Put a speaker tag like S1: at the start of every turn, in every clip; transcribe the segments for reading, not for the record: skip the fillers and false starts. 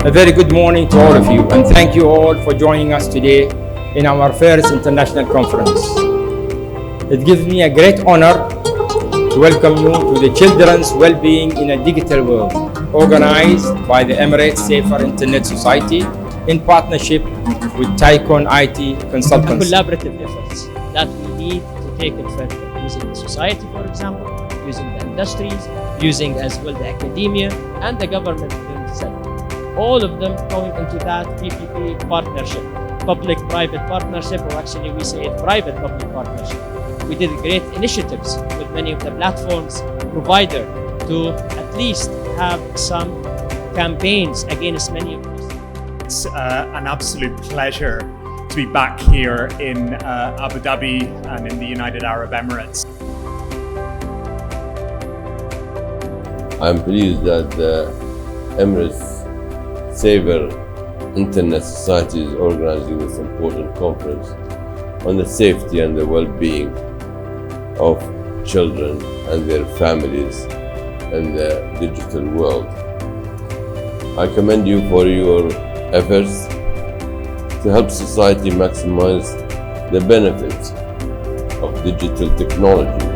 S1: A very good morning to all of you, and thank you all for joining us today in our first international conference. It gives me a great honor to welcome you to the Children's Wellbeing in a Digital World, organized by the Emirates Safer Internet Society in partnership with Tycoon IT Consultants.
S2: Collaborative efforts that we need to take it further, using the society, for example, using the industries, using as well the academia and the government themselves. All of them going into that PPP partnership, public-private partnership, or actually we say it private-public partnership. We did great initiatives with many of the platforms provider to at least have some campaigns against many of those.
S3: It's an absolute pleasure to be back here in Abu Dhabi and in the United Arab Emirates.
S4: I'm pleased that the Emirates Safer Internet Society is organizing this important conference on the safety and the well-being of children and their families in the digital world. I commend you for your efforts to help society maximize the benefits of digital technologies.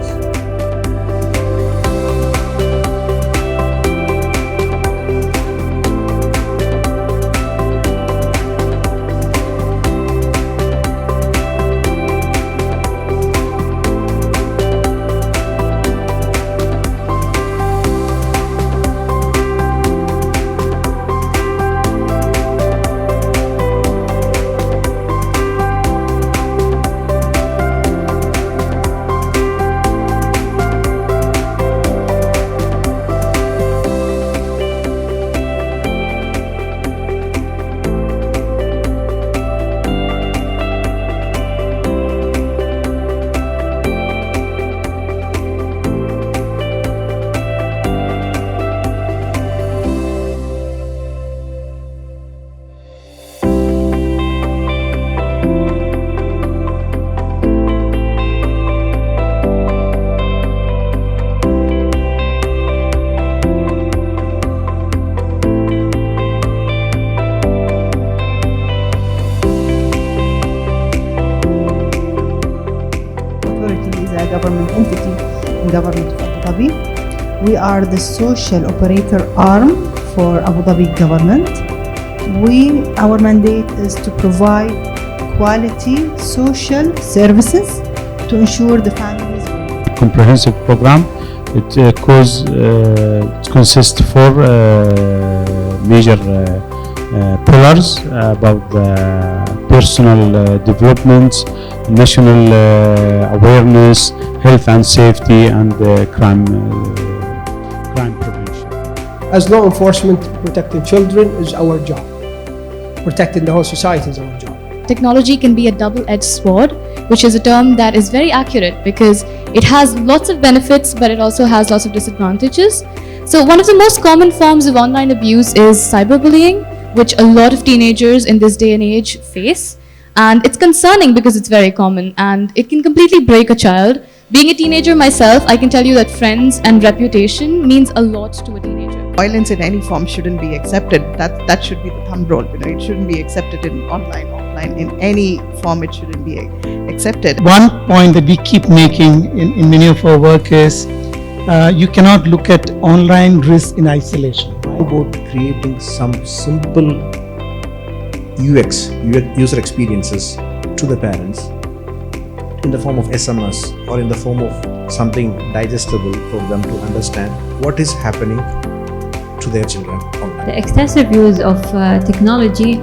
S5: Is a government entity in government of Abu Dhabi. We are the social operator arm for Abu Dhabi government. Our mandate is to provide quality social services to ensure the families.
S6: Comprehensive program. It consists four major pillars about the personal development, national awareness, health and safety, and crime prevention.
S7: As law enforcement, protecting children is our job. Protecting the whole society is our job.
S8: Technology can be a double-edged sword, which is a term that is very accurate because it has lots of benefits, but it also has lots of disadvantages. So one of the most common forms of online abuse is cyberbullying, which a lot of teenagers in this day and age face. And it's concerning because it's very common and it can completely break a child. Being a teenager myself, I can tell you that friends and reputation means a lot to a teenager.
S5: Violence in any form shouldn't be accepted. That should be the thumb rule. It shouldn't be accepted in online, offline, in any form. It shouldn't be accepted.
S9: One point that we keep making in many of our work is you cannot look at online risk in isolation.
S10: About creating some simple UX, user experiences to the parents in the form of SMS or in the form of something digestible for them to understand what is happening to their children online.
S11: The excessive use of technology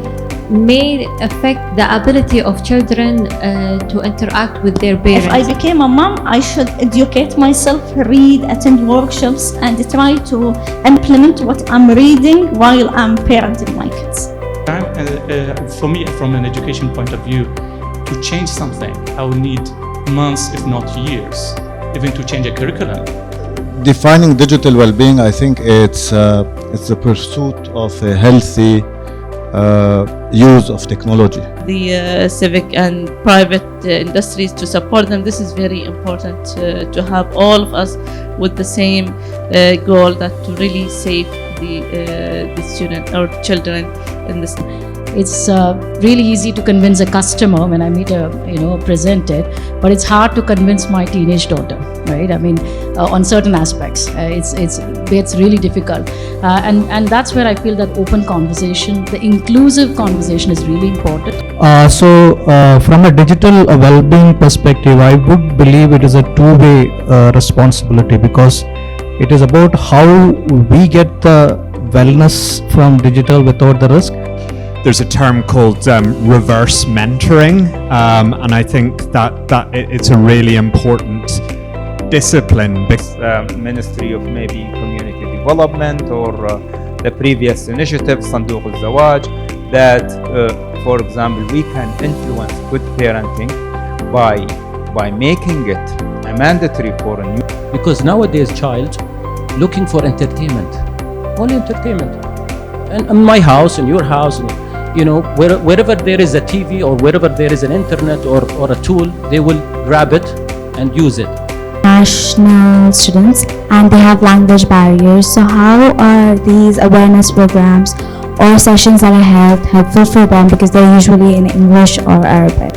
S11: may affect the ability of children to interact with their parents.
S12: If I became a mom, I should educate myself, read, attend workshops, and try to implement what I'm reading while I'm parenting my kids.
S13: For me, from an education point of view, to change something, I will need months, if not years, even to change a curriculum.
S14: Defining digital well-being, I think it's the pursuit of a healthy use of technology.
S15: The civic and private industries to support them. This is very important to have all of us with the same goal, that to really save the student or children in this.
S16: It's really easy to convince a customer when I meet a presenter, but it's hard to convince my teenage daughter, right? I mean, on certain aspects, it's really difficult, and that's where I feel that open conversation, the inclusive conversation, is really important.
S17: From a digital well-being perspective, I would believe it is a two-way responsibility, because it is about how we get the wellness from digital without the risk.
S3: There's a term called reverse mentoring, and I think that it's a really important discipline.
S18: Ministry of maybe Community Development or the previous initiative, Sanduq al-Zawaj, that, for example, we can influence good parenting by making it a mandatory for a new.
S19: Because nowadays child looking for entertainment, only entertainment, and in my house, in your house, wherever there is a TV or wherever there is an internet or a tool, they will grab it and use it.
S20: National students, and they have language barriers. So how are these awareness programs or sessions that are held helpful for them, because they're usually in English or Arabic?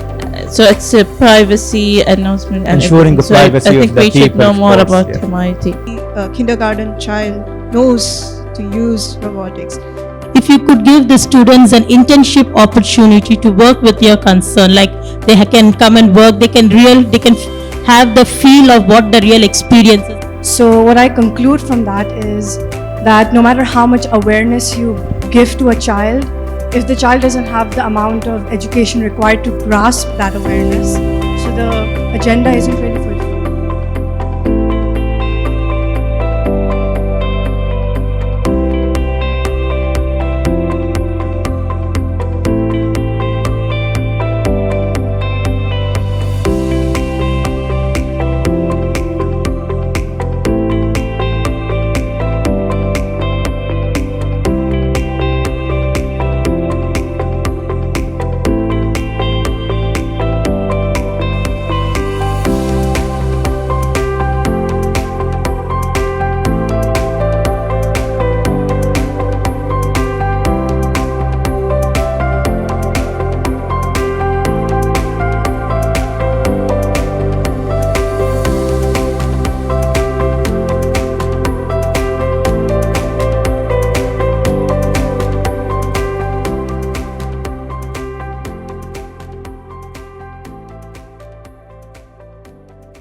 S15: So it's a privacy announcement and
S18: ensuring the privacy
S15: I think
S18: of the
S15: we should
S18: people,
S15: know
S18: of
S15: more
S18: course,
S15: about
S18: yeah.
S15: MIT.
S21: A kindergarten child knows to use robotics.
S22: If you could give the students an internship opportunity to work with your concern, like they can come and work, they can have the feel of what the real experience is.
S23: So what I conclude from that is that no matter how much awareness you give to a child, if the child doesn't have the amount of education required to grasp that awareness, so the agenda isn't really